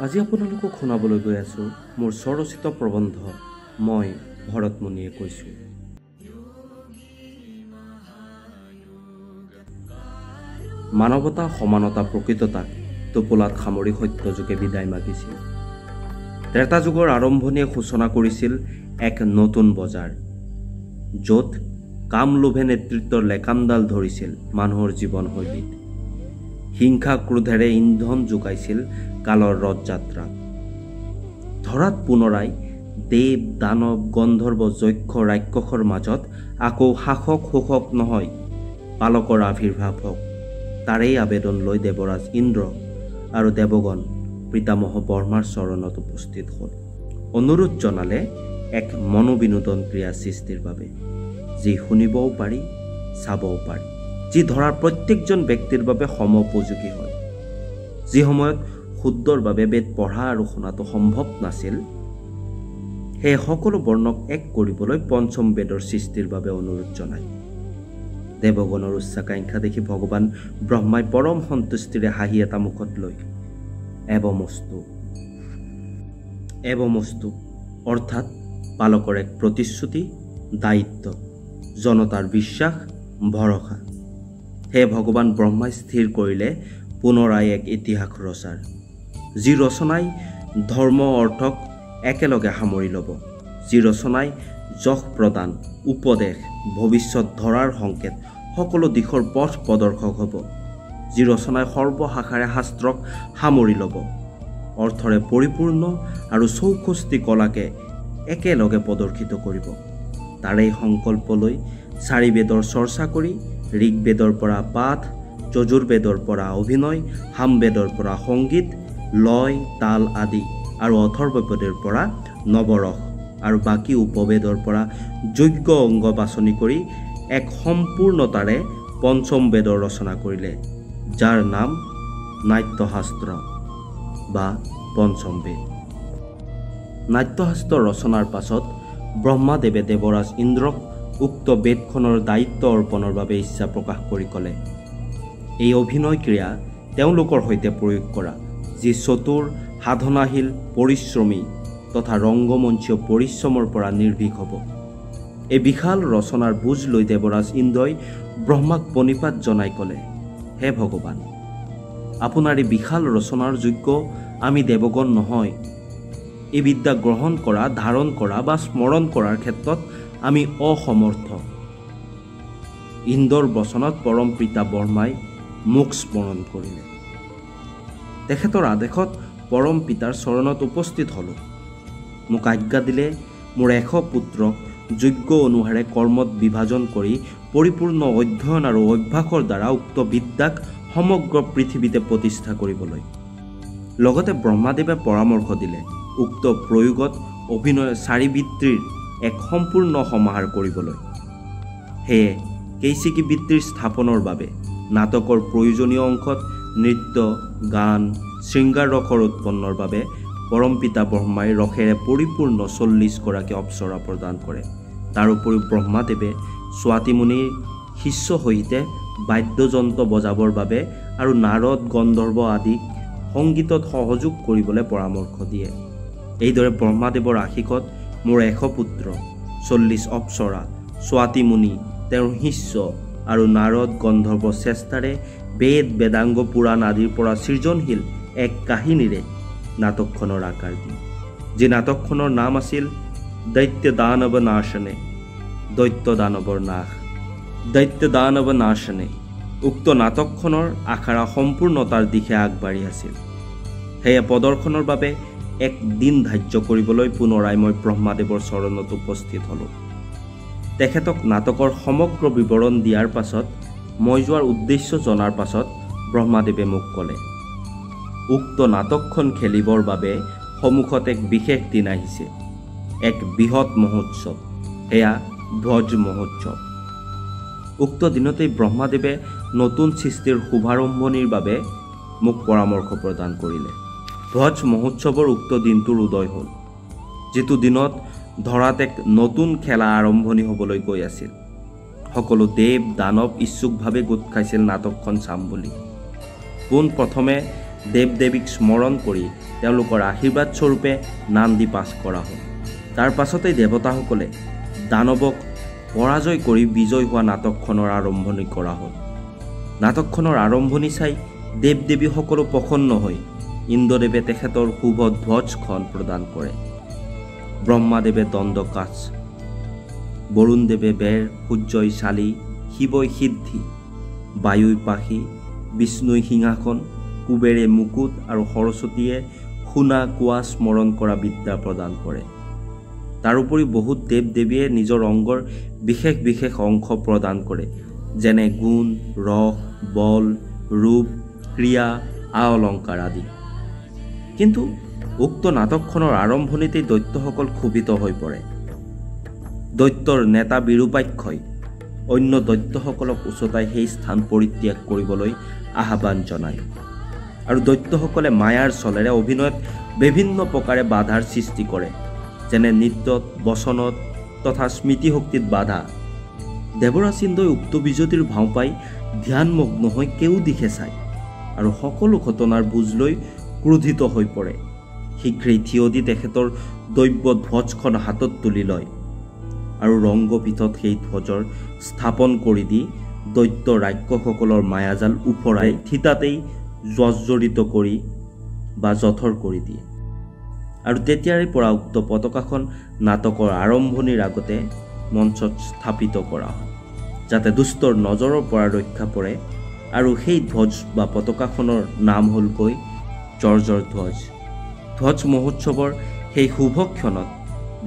আজি আপোনালোকক শুনাবলৈ গৈ আছোঁ মোৰ স্বৰচিত প্ৰবন্ধ মই ভৰতমুনিয়ে কৈছোঁ। মানৱতা সমানতা প্ৰকৃততাক টোপোলাত সামৰি সত্য যুগে বিদায় মাগিছিল। ত্ৰেতা যুগৰ আৰম্ভণিয়ে সূচনা কৰিছিল এক নতুন বজাৰ, য'ত কামলোভে নেতৃত্বৰ লেকামডাল ধৰিছিল মানুহৰ জীৱনশৈলীত। হিংসা ক্ৰোধেৰে ইন্ধন যোগাইছিল কালৰ ৰথযাত্ৰা। ধৰাত পুনৰাই দেৱ দানৱ গন্ধৰ্ব যক্ষ ৰাক্ষসৰ মাজত আকৌ শাসক শোষক নহয় পালকৰ আবিৰ্ভাৱ হওক, তাৰেই আবেদন লৈ দেৱৰাজ ইন্দ্ৰ আৰু দেৱগণ পিতামহ ব্ৰহ্মাৰ চৰণত উপস্থিত হ'ল। অনুৰোধ জনালে এক মনোবিনোদন ক্ৰিয়া সৃষ্টিৰ বাবে, যি শুনিবও পাৰি চাবও পাৰি, যি ধৰাৰ প্ৰত্যেকজন ব্যক্তিৰ বাবে সমোপযোগী হয়। যি সময়ত শুদ্ধৰ বাবে বেদ পঢ়া আৰু শুনাটো সম্ভৱ নাছিল, সেই সকলো বৰ্ণক এক কৰিবলৈ পঞ্চম বেদৰ সৃষ্টিৰ বাবে অনুৰোধ জনায়। দেৱগণৰ উচ্চাকাংক্ষা দেখি ভগৱান ব্ৰহ্মাই পৰম সন্তুষ্টিৰে হাঁহি এটা মুখত লৈ এবমস্তু অৰ্থাৎ পালকৰ এক প্ৰতিশ্ৰুতি, দায়িত্ব, জনতাৰ বিশ্বাস, ভৰসা। হে ভগৱান ব্ৰহ্মাই স্থিৰ কৰিলে পুনৰাই এক ইতিহাস ৰচাৰ, যি ৰচনাই ধৰ্ম অৰ্থক একেলগে সামৰি ল'ব, যি ৰচনাই যশ প্ৰদান, উপদেশ, ভৱিষ্যত ধৰাৰ সংকেত, সকলো দিশৰ পথ প্ৰদৰ্শক হ'ব, যি ৰচনাই সৰ্বশাখাৰে শাস্ত্ৰক সামৰি ল'ব, অৰ্থৰে পৰিপূৰ্ণ আৰু চৌষষ্ঠি কলাকে একেলগে প্ৰদৰ্শিত কৰিব। তাৰেই সংকল্প লৈ 4 বেদৰ চৰ্চা কৰি ঋগ্বেদৰ পৰা পাঠ, যজুৰ্বেদৰ পৰা অভিনয়, সামবেদৰ পৰা সংগীত, লয়, তাল আদি আৰু অথৰ্ববেদৰ পৰা নৱৰস আৰু বাকী উপবেদৰ পৰা যোগ্য অংগ বাছনি কৰি এক সম্পূৰ্ণতাৰে পঞ্চম বেদৰ ৰচনা কৰিলে, যাৰ নাম নাট্যশাস্ত্ৰ বা পঞ্চম বেদ। নাট্যশাস্ত্ৰ ৰচনাৰ পাছত ব্ৰহ্মাদেৱে দেৱৰাজ ইন্দ্ৰক উক্ত বেদখনৰ দায়িত্ব অৰ্পণৰ বাবে ইচ্ছা প্ৰকাশ কৰি ক'লে, এই অভিনয় ক্ৰিয়া তেওঁলোকৰ সৈতে প্ৰয়োগ কৰা, যি চতুৰ, সাধনাশীল, পৰিশ্ৰমী তথা ৰংগমঞ্চীয় পৰিশ্ৰমৰ পৰা নিৰ্ভীক হ'ব। এই বিশাল ৰচনাৰ বুজ লৈ দেৱৰাজ ইন্দ্ৰই ব্ৰহ্মাক প্ৰণিপাত জনাই ক'লে, হে ভগৱান, আপোনাৰ এই বিশাল ৰচনাৰ যোগ্য আমি দেৱগণ নহয়। এই বিদ্যা গ্ৰহণ কৰা, ধাৰণ কৰা বা স্মৰণ কৰাৰ ক্ষেত্ৰত আমি অসমৰ্থ। ইন্দ্ৰৰ বচনত পৰম পিতা ব্ৰহ্মাই মোক স্মৰণ কৰিলে। তেখেতৰ আদেশত পৰম পিতাৰ চৰণত উপস্থিত হ'লোঁ। মোক আজ্ঞা দিলে মোৰ 100 পুত্ৰক যোগ্য অনুসাৰে কৰ্মত বিভাজন কৰি পৰিপূৰ্ণ অধ্যয়ন আৰু অভ্যাসৰ দ্বাৰা উক্ত বিদ্যাক সমগ্ৰ পৃথিৱীতে প্ৰতিষ্ঠা কৰিবলৈ। লগতে ব্ৰহ্মাদেৱে পৰামৰ্শ দিলে উক্ত প্ৰয়োগত অভিনয় 4 বৃত্তিৰ এক সম্পূৰ্ণ সমাহাৰ কৰিবলৈ। সেয়ে কেইচিকি বৃত্তিৰ স্থাপনৰ বাবে নাটকৰ প্ৰয়োজনীয় অংশত নৃত্য, গান, শৃংগাৰ ৰসৰ উৎপন্নৰ বাবে পৰম পিতা ব্ৰহ্মাই ৰসেৰে পৰিপূৰ্ণ 40 গৰাকী অপ্সৰা প্ৰদান কৰে। তাৰোপৰি ব্ৰহ্মাদেৱে স্বাতি মুনিৰ শিষ্য সহিতে বাদ্যযন্ত্ৰ বজাবৰ বাবে আৰু নাৰদ গন্ধৰ্ব আদিক সংগীতত সহযোগ কৰিবলৈ পৰামৰ্শ দিয়ে। এইদৰে ব্ৰহ্মাদেৱৰ আশীষত মোৰ 100 পুত্ৰ, 40 অপ্সৰা, স্বাতি মুনি, তেওঁৰ শিষ্য আৰু নাৰদ গন্ধৰ্ব চেষ্টাৰে বেদ, বেদাংগ, পুৰাণ আদিৰ পৰা সৃজনশীল এক কাহিনীৰে নাটকখনৰ আকাৰ দিয়ে, যি নাটকখনৰ নাম আছিল দৈত্য দানৱ নাশনে, দৈত্য দানৱৰ নাশ, দৈত্য দানৱ নাশনে। উক্ত নাটকখনৰ আখৰা সম্পূৰ্ণতাৰ দিশে আগবাঢ়ি আছিল। সেয়ে প্ৰদৰ্শনৰ বাবে এক দিন ধাৰ্য কৰিবলৈ পুনৰাই মই ব্ৰহ্মাদেৱৰ চৰণত উপস্থিত হ'লোঁ। তেখেতক নাটকৰ সমগ্ৰ বিৱৰণ দিয়াৰ পাছত মই যোৱাৰ উদ্দেশ্য জনাৰ পাছত ব্ৰহ্মাদেৱে মোক ক'লে, উক্ত নাটকখন খেলিবৰ বাবে সন্মুখত এক বিশেষ দিন আহিছে, এক বৃহৎ মহোৎসৱ, সেয়া ভোজ মহোৎসৱ। উক্ত দিনতেই ব্ৰহ্মাদেৱে নতুন সৃষ্টিৰ শুভাৰম্ভণিৰ বাবে মোক পৰামৰ্শ প্ৰদান কৰিলে। ভোজ মহোৎসৱৰ উক্ত দিনটোৰ উদয় হ'ল, যিটো দিনত ধৰাত এক নতুন খেলা আৰম্ভণি হ'বলৈ গৈ আছিল। সকলো দেৱ দানৱ ইচ্ছুকভাৱে গোট খাইছিল নাটকখন চাম বুলি। পোন প্ৰথমে দেৱ দেৱীক স্মৰণ কৰি তেওঁলোকৰ আশীৰ্বাদ স্বৰূপে নান্দি পাছ কৰা হ'ল। তাৰ পাছতেই দেৱতাসকলে দানৱক পৰাজয় কৰি বিজয় হোৱা নাটকখনৰ আৰম্ভণি কৰা হ'ল। নাটকখনৰ আৰম্ভণি চাই দেৱ দেৱীসকলো প্ৰসন্ন হৈ ইন্দ্ৰদেৱে তেখেতৰ শুভ ধ্বজখন প্ৰদান কৰে। ব্ৰহ্মাদেৱে দণ্ডকাচ, বৰুণদেৱে বেৰ, সূৰ্যই চালি, শিৱই সিদ্ধি, বায়ুই পাশী, বিষ্ণুই সিংহাসন, কুবেৰে মুকুট আৰু সৰস্বতীয়ে শুনা কোৱা স্মৰণ কৰা বিদ্যা প্ৰদান কৰে। তাৰোপৰি বহুত দেৱ দেৱীয়ে নিজৰ অংগৰ বিশেষ বিশেষ অংশ প্ৰদান কৰে, যেনে গুণ, ৰস, বল, ৰূপ, ক্ৰিয়া, আ অলংকাৰ আদি। কিন্তু উক্ত নাটকখনৰ আৰম্ভণিতেই দৈত্যসকল ক্ষোভিত হৈ পৰে। দৈত্যৰ নেতা বিৰূপাক্ষই অন্য দৈত্যসকলক উচতাই সেই স্থান পৰিত্যাগ কৰিবলৈ আহ্বান জনায় আৰু দৈত্যসকলে মায়াৰ চলেৰে অভিনয়ত বিভিন্ন প্ৰকাৰে বাধাৰ সৃষ্টি কৰে, যেনে নৃত্যত, বচনত তথা স্মৃতিশক্তিত বাধা। দেৱৰাজ ইন্দ্ৰই উক্ত বিজুতিৰ ভাও পাই ধ্যানমগ্ন হৈ কেউ দিশে চায় আৰু সকলো ঘটনাৰ বুজ লৈ ক্ৰোধিত হৈ পৰে। শীঘ্ৰেই থিয় দি তেখেতৰ দৈব্য ধ্বজখন হাতত তুলি লয় আৰু ৰংগপীঠত সেই ধ্বজৰ স্থাপন কৰি দি দৈত্য ৰাক্ষসকলৰ মায়াজাল উফৰাই থিতাতেই জৰ্জৰিত কৰি বা জঠৰ কৰি দিয়ে। আৰু তেতিয়াৰে পৰা উক্ত পতাকাখন নাটকৰ আৰম্ভণিৰ আগতে মঞ্চত স্থাপিত কৰা হয়, যাতে দুষ্টৰ নজৰৰ পৰা ৰক্ষা পৰে। আৰু সেই ধ্বজ বা পতাকাখনৰ নাম হ'লগৈ জৰ্জৰ ধ্বজ। ধ্বজ মহোৎসৱৰ সেই শুভ ক্ষণত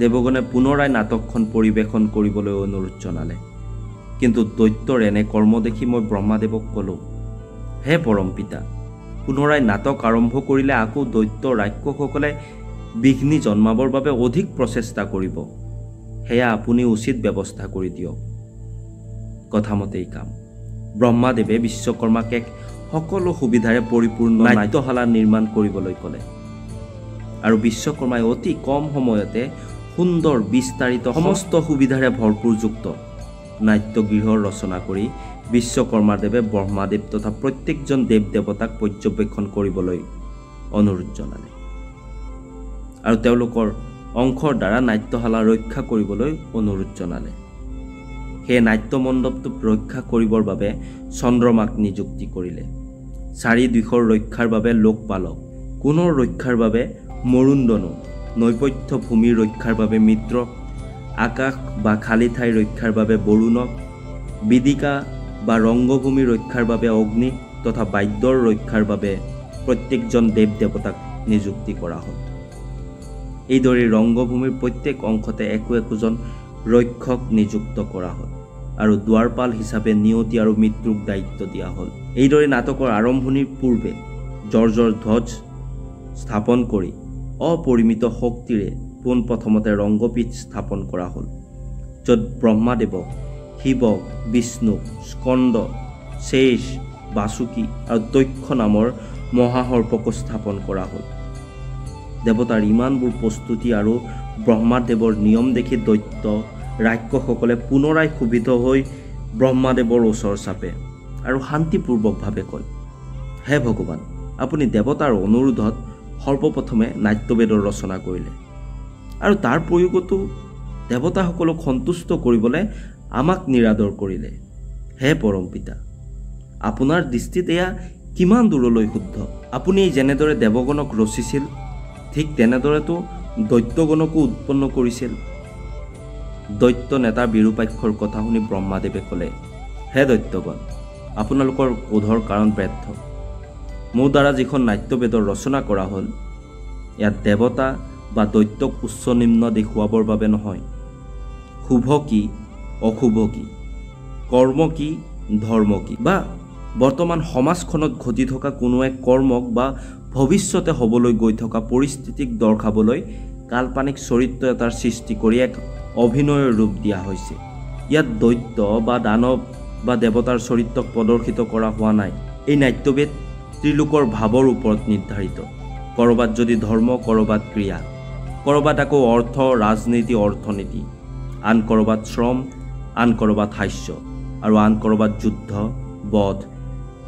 দেৱগণে পুনৰাই নাটকখন পৰিৱেশন কৰিবলৈ অনুৰোধ জনালে। কিন্তু দৈত্যৰ এনে কৰ্ম দেখি মই ব্ৰহ্মাদেৱক ক'লোঁ, হে পৰম পিতা, পুনৰাই নাটক আৰম্ভ কৰিলে আকৌ দৈত্য ৰাক্ষসকলে বিঘ্নি জন্মাবৰ বাবে অধিক প্ৰচেষ্টা কৰিব। সেয়া আপুনি উচিত ব্যৱস্থা কৰি দিয়ক। কথামতেই কাম। ব্ৰহ্মাদেৱে বিশ্বকৰ্মাক এক সকলো সুবিধাৰে পৰিপূৰ্ণ নাট্যশালা নিৰ্মাণ কৰিবলৈ ক'লে আৰু বিশ্বকৰ্মাই অতি কম সময়তে সুন্দৰ বিস্তাৰিত সমস্ত সুবিধাৰে ভৰপূৰযুক্ত নাট্যগৃহৰ ৰচনা কৰি বিশ্বকৰ্মাদেৱে ব্ৰহ্মাদেৱ তথা প্ৰত্যেকজন দেৱ দেৱতাক পৰ্যবেক্ষণ কৰিবলৈ অনুৰোধ জনালে আৰু তেওঁলোকৰ অংশৰ দ্বাৰা নাট্যশালা ৰক্ষা কৰিবলৈ অনুৰোধ জনালে। সেই নাট্যমণ্ডপটোক ৰক্ষা কৰিবৰ বাবে চন্দ্ৰমাক নিযুক্তি কৰিলে, চাৰিদিশৰ ৰক্ষাৰ বাবে লোকপালক, কোণৰ ৰক্ষাৰ বাবে মৰুন্দনু, নৈপথ্য ভূমি ৰক্ষাৰ বাবে মিত্ৰক, আকাশ বা খালী ঠাই ৰক্ষাৰ বাবে বৰুণক, বিদিকা বা ৰংগভূমি ৰক্ষাৰ বাবে অগ্নি তথা বাদ্যৰ ৰক্ষাৰ বাবে প্ৰত্যেকজন দেৱ দেৱতাক নিযুক্তি কৰা হ'ল। এইদৰে ৰংগভূমিৰ প্ৰত্যেক অংশতে একোজন ৰক্ষক নিযুক্ত কৰা হ'ল আৰু দুৱাৰপাল হিচাপে নিয়তি আৰু মৃত্যুক দায়িত্ব দিয়া হ'ল। এইদৰে নাটকৰ আৰম্ভণিৰ পূৰ্বে জৰ্জৰ ধ্বজ স্থাপন কৰি অপৰিমিত শক্তিৰে পোনপ্ৰথমতে ৰংগপীঠ স্থাপন কৰা হ'ল, য'ত ব্ৰহ্মাদেৱক, শিৱক, বিষ্ণুক, স্কন্দ, শেষ, বাসুকী আৰু দক্ষ নামৰ মহাসৰ্পকো স্থাপন কৰা হ'ল। দেৱতাৰ ইমানবোৰ প্ৰস্তুতি আৰু ব্ৰহ্মাদেৱৰ নিয়ম দেখি দৈত্য ৰাক্ষসকলে পুনৰাই ক্ষোভিত হৈ ব্ৰহ্মাদেৱৰ ওচৰ চাপে আৰু শান্তিপূৰ্বকভাৱে কয়, হে ভগৱান, আপুনি দেৱতাৰ অনুৰোধত সৰ্বপ্ৰথমে নাট্যবেদৰ ৰচনা কৰিলে আৰু তাৰ প্ৰয়োগতো দেৱতাসকলক সন্তুষ্ট কৰিবলৈ আমাক নিৰাদৰ কৰিলে। হে পৰম পিতা, আপোনাৰ দৃষ্টিত এয়া কিমান দূৰলৈ শুদ্ধ? আপুনি যেনেদৰে দেৱগণক ৰচিছিল ঠিক তেনেদৰেতো দৈত্যগণকো উৎপন্ন কৰিছিল। দৈত্য নেতা বিৰূপাক্ষৰ কথা শুনি ব্ৰহ্মাদেৱে ক'লে, হে দৈত্যগণ, আপোনালোকৰ ক্ৰোধৰ কাৰণ ব্যৰ্থ। মোৰ দ্বাৰা যিখন নাট্যবেদৰ ৰচনা কৰা হ'ল, ইয়াত দেৱতা বা দৈত্যক উচ্চ নিম্ন দেখুৱাবৰ বাবে নহয়। শুভ কি, অশুভ কি, কৰ্ম কি, ধৰ্ম কি, বা বৰ্তমান সমাজখনত ঘটি থকা কোনো এক কৰ্মক বা ভৱিষ্যতে হ'বলৈ গৈ থকা পৰিস্থিতিক দৰ্শাবলৈ কাল্পনিক চৰিত্ৰ এটাৰ সৃষ্টি কৰি এক অভিনয়ৰ ৰূপ দিয়া হৈছে। ইয়াত দৈত্য বা দানৱ বা দেৱতাৰ চৰিত্ৰক প্ৰদৰ্শিত কৰা হোৱা নাই। এই নাট্যবেদ ত্ৰিলোকৰ ভাৱৰ ওপৰত নিৰ্ধাৰিত। ক'ৰবাত যদি ধৰ্ম, ক'ৰবাত ক্ৰিয়া, ক'ৰবাত আকৌ অৰ্থ, ৰাজনীতি, অৰ্থনীতি, আন ক'ৰবাত শ্ৰম, আন ক'ৰবাত হাস্য আৰু আন ক'ৰবাত যুদ্ধ, বধ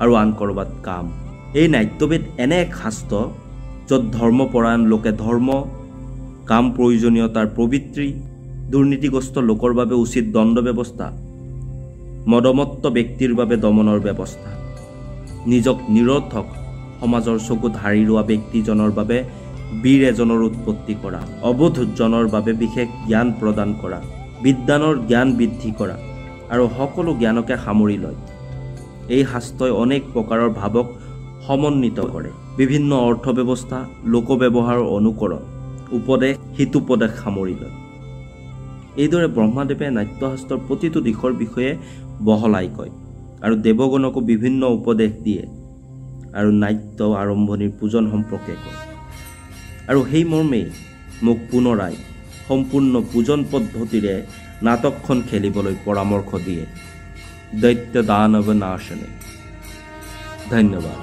আৰু আন ক'ৰবাত কাম। এই নাট্যবিধ এনে এক শাস্ত্ৰ য'ত ধৰ্মপৰায়ণ লোকে ধৰ্ম, কাম প্ৰয়োজনীয়তাৰ প্ৰবৃত্তি, দুৰ্নীতিগ্ৰস্ত লোকৰ বাবে উচিত দণ্ড ব্যৱস্থা, মদমত্ত ব্যক্তিৰ বাবে দমনৰ ব্যৱস্থা, নিজক নিৰৰ্থক সমাজৰ চকুত হাৰি ৰোৱা ব্যক্তিজনৰ বাবে বীৰ এজনৰ উৎপত্তি কৰা, অবোধজনৰ বাবে বিশেষ জ্ঞান প্ৰদান কৰা, বিদ্যানৰ জ্ঞান বৃদ্ধি কৰা আৰু সকলো জ্ঞানকে সামৰি লয়। এই শাস্ত্ৰই অনেক প্ৰকাৰৰ ভাৱক সমন্বিত কৰে। বিভিন্ন অৰ্থ ব্যৱস্থা, লোক ব্যৱহাৰৰ অনুকৰণ, উপদেশ, হিতোপদেশ সামৰি লয়। এইদৰে ব্ৰহ্মাদেৱে নাট্যশাস্ত্ৰৰ প্ৰতিটো দিশৰ বিষয়ে বহলাই কয় আৰু দেৱগণকো বিভিন্ন উপদেশ দিয়ে আৰু নাট্য আৰম্ভণিৰ পূজন সম্পৰ্কে কয়। আৰু সেই মৰ্মেই মোক পুনৰাই সম্পূৰ্ণ পূজন পদ্ধতিৰে নাটকখন খেলিবলৈ পৰামৰ্শ দিয়ে। দৈত্য দানৱ নাশনে। ধন্যবাদ।